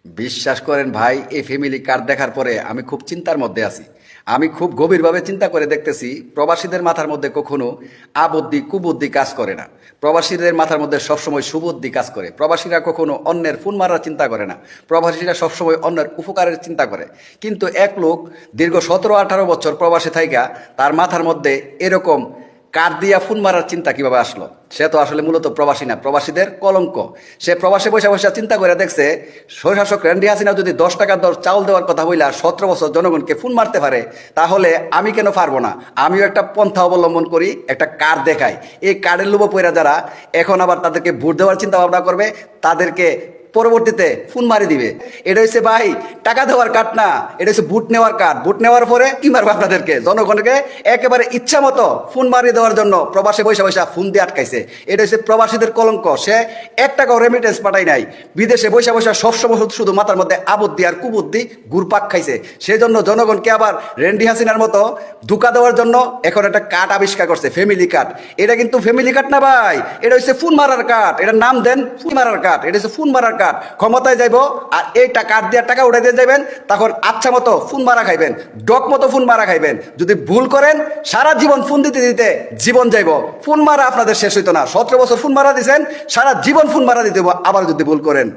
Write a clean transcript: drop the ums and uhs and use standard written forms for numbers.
বিশ্বাস করেন ভাই, এই ফ্যামিলি কার্ড দেখার পরে আমি খুব চিন্তার মধ্যে আছি। আমি খুব গভীরভাবে চিন্তা করে দেখতেছি, প্রবাসীদের মাথার মধ্যে কখনো আবুদ্ধি কুবুদ্ধি কাজ করে না। প্রবাসীদের মাথার মধ্যে সবসময় সুবুদ্ধি কাজ করে। প্রবাসীরা কখনো অন্যের ফোন মারার চিন্তা করে না। প্রবাসীরা সবসময় অন্যের উপকারের চিন্তা করে। কিন্তু এক লোক দীর্ঘ 17-18 বছর প্রবাসে থাইকা তার মাথার মধ্যে এরকম কার্ড দিয়া ফোন মারার চিন্তা কিভাবে আসলো? সে তো আসলে মূলত প্রবাসী না, প্রবাসীদের কলঙ্ক। সে প্রবাসে বসে বসে চিন্তা করে দেখছে, স্বৈরশাসক রেন্ডি হাসিনা যদি 10 টাকা দর চাউল দেওয়ার কথা বইলা 17 বছর জনগণকে ফোন মারতে পারে, তাহলে আমি কেন পারবো না? আমিও একটা পন্থা অবলম্বন করি, একটা কার্ড দেখাই। এই কার্ডের লোভ পয়রা যারা এখন আবার তাদেরকে ভোট দেওয়ার চিন্তা ভাবনা করবে, তাদেরকে পরবর্তীতে ফোন মারি দিবে। এটা হচ্ছে ভাই টাকা দেওয়ার কার্ড না, এটা হচ্ছে বুট নেওয়ার কার্ড। বুট নেওয়ার পরে কি মারবে? আপনাদেরকে, জনগণকে একেবারে ইচ্ছা মতো ফোন মারিয়ে দেওয়ার জন্য প্রবাসে বৈশা বৈশা ফোন দিয়ে আটকাইছে। এটা হচ্ছে প্রবাসীদের কলঙ্ক। সে 1 টাকাও রেমিটেন্স পাঠায় নাই, বিদেশে বৈশা বৈশা সবসময় শুধু মাথার মধ্যে আবুদ্ধি আর কুবুদ্ধি ঘুরপাক খাইছে। সেই জন্য জনগণকে আবার রেন্ডি হাসিনার মতো ধোঁকা দেওয়ার জন্য এখন একটা কার্ড আবিষ্কার করছে, ফ্যামিলি কার্ড। এটা কিন্তু ফ্যামিলি কার্ড না ভাই, এটা হচ্ছে ফোন মারার কার্ড। এটার নাম দেন ফোন মারার কার্ড। এটা হচ্ছে ফোন মারার কার্ড। ক্ষমতায় যাইব আর এই কার্ড দিয়ে টাকা উঠাই দিয়ে যাবেন, তখন আচ্ছা মতো ফোন মারা খাইবেন, ডক মতো ফোন মারা খাইবেন। যদি ভুল করেন সারা জীবন ফোন দিতে দিতে জীবন যাইব। ফোন মারা আপনাদের শেষ হইতো না। 17 বছর ফোন মারা দিয়েছেন, সারা জীবন ফোন মারা দিতে হইব আবার যদি ভুল করেন।